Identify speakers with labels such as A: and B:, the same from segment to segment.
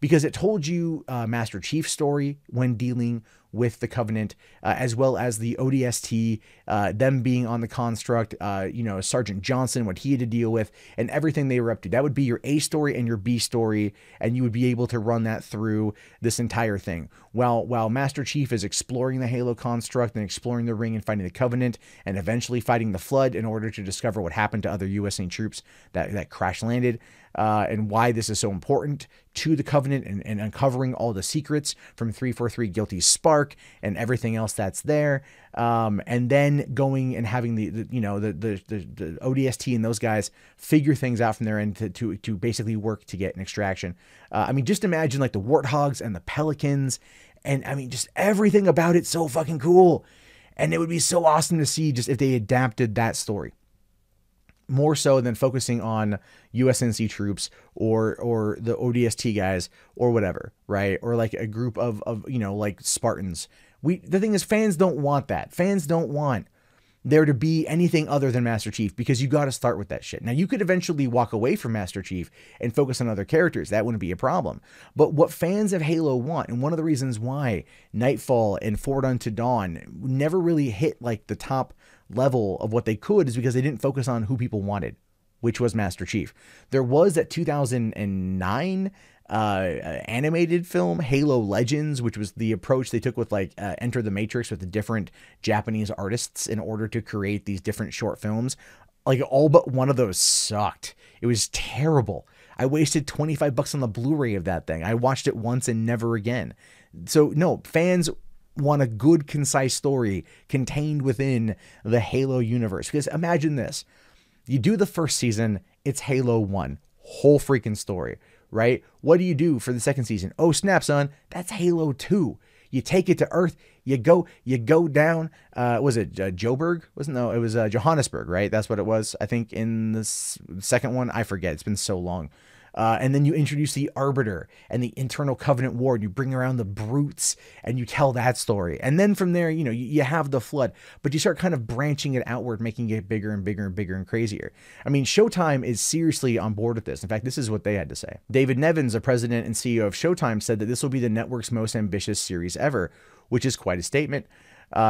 A: because it told you Master Chief's story when dealing with the Covenant, as well as the ODST, them being on the construct, Sergeant Johnson, what he had to deal with, and everything they were up to. That would be your A story and your B story, and you would be able to run that through this entire thing. While Master Chief is exploring the Halo construct and exploring the ring and fighting the Covenant, and eventually fighting the Flood in order to discover what happened to other USA troops that crash landed, and why this is so important to the Covenant, and uncovering all the secrets from 343 Guilty Spark and everything else that's there, and then going and having the ODST and those guys figure things out from there and to basically work to get an extraction. I mean, just imagine like the Warthogs and the Pelicans, and I mean, just everything about it so fucking cool. And it would be so awesome to see just if they adapted that story more so than focusing on USNC troops or the ODST guys or whatever, right? Or like a group of like Spartans. The thing is, fans don't want that. Fans don't want there to be anything other than Master Chief, because you got to start with that shit. Now, you could eventually walk away from Master Chief and focus on other characters. That wouldn't be a problem. But what fans of Halo want, and one of the reasons why Nightfall and Forward Unto Dawn never really hit like the top level of what they could, is because they didn't focus on who people wanted, which was Master Chief. There was that 2009 animated film Halo Legends, which was the approach they took with like Enter the Matrix with the different Japanese artists in order to create these different short films. Like all but one of those sucked. It was terrible. I wasted $25 on the Blu-ray of that thing. I watched it once and never again. So no, fans want a good, concise story contained within the Halo universe. Because imagine this. You do the first season, it's Halo 1. Whole freaking story, right? What do you do for the second season? Oh, snap, son. That's Halo 2. You take it to Earth. You go down. Was it Joburg? No, it was Johannesburg, right? That's what it was. I think in the second one, I forget. It's been so long. And then you introduce the Arbiter and the internal Covenant war, and you bring around the Brutes and you tell that story. And then from there, you have the Flood, but you start kind of branching it outward, making it bigger and bigger and bigger and crazier. I mean, Showtime is seriously on board with this. In fact, this is what they had to say. David Nevins, the president and CEO of Showtime, said that this will be the network's most ambitious series ever, which is quite a statement.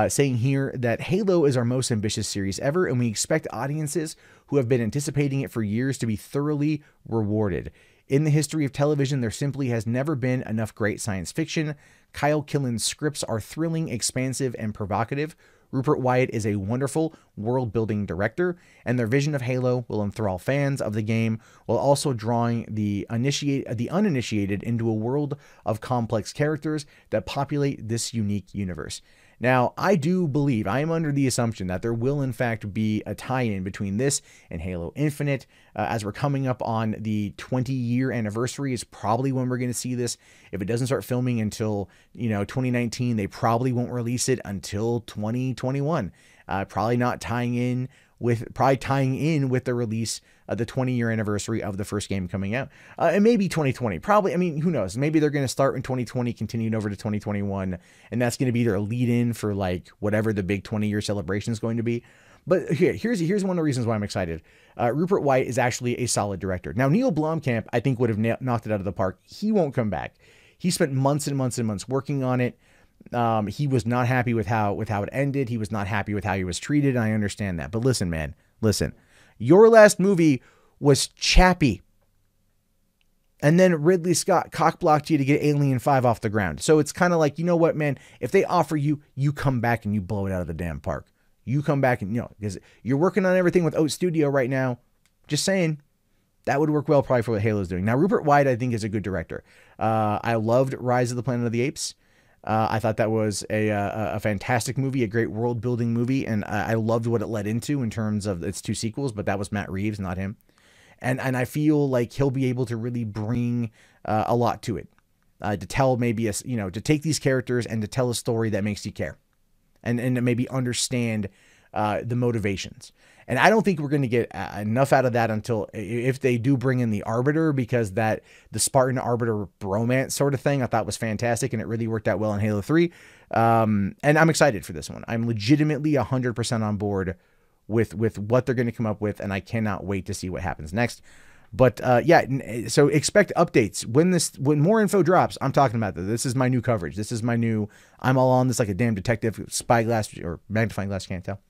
A: Saying here that Halo is our most ambitious series ever, and we expect audiences who have been anticipating it for years to be thoroughly rewarded. In the history of television, there simply has never been enough great science fiction. Kyle Killen's scripts are thrilling, expansive, and provocative. Rupert Wyatt is a wonderful world-building director, and their vision of Halo will enthrall fans of the game while also drawing the uninitiated into a world of complex characters that populate this unique universe. Now, I do believe, I am under the assumption that there will in fact be a tie-in between this and Halo Infinite. As we're coming up on the 20-year anniversary is probably when we're going to see this. If it doesn't start filming until 2019, they probably won't release it until 2021. Probably tying in with the release of the 20-year anniversary of the first game coming out. And maybe 2020. Probably, I mean, who knows? Maybe they're going to start in 2020, continuing over to 2021, and that's going to be their lead-in for like whatever the big 20-year celebration is going to be. But here's one of the reasons why I'm excited. Rupert Wyatt is actually a solid director. Now, Neil Blomkamp, I think, would have knocked it out of the park. He won't come back. He spent months and months and months working on it. He was not happy with how it ended. He was not happy with how he was treated. I understand that. But listen, man, listen. Your last movie was chappy. And then Ridley Scott cockblocked you to get Alien 5 off the ground. So it's kind of like, you know what, man? If they offer you, you come back and you blow it out of the damn park. You come back and, because you're working on everything with Oat Studio right now. Just saying. That would work well probably for what Halo's doing. Now, Rupert Wyatt, I think, is a good director. I loved Rise of the Planet of the Apes. I thought that was a fantastic movie, a great world-building movie, and I loved what it led into in terms of its two sequels, but that was Matt Reeves, not him. And I feel like he'll be able to really bring a lot to it, to tell maybe, to take these characters and to tell a story that makes you care, and to maybe understand the motivations. And I don't think we're going to get enough out of that until if they do bring in the Arbiter, because the Spartan Arbiter bromance sort of thing I thought was fantastic, and it really worked out well in Halo 3. And I'm excited for this one. I'm legitimately 100% on board with what they're going to come up with, and I cannot wait to see what happens next. But yeah, so expect updates when more info drops. I'm talking about this. This is my new coverage. This is my new. I'm all on this like a damn detective, spyglass or magnifying glass. Can't tell.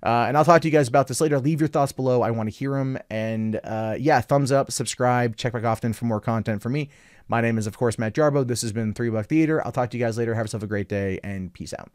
A: And I'll talk to you guys about this later. Leave your thoughts below. I want to hear them. And yeah, thumbs up, subscribe, check back often for more content from me. My name is, of course, Matt Jarbo. This has been $3 Theater. I'll talk to you guys later. Have yourself a great day, and peace out.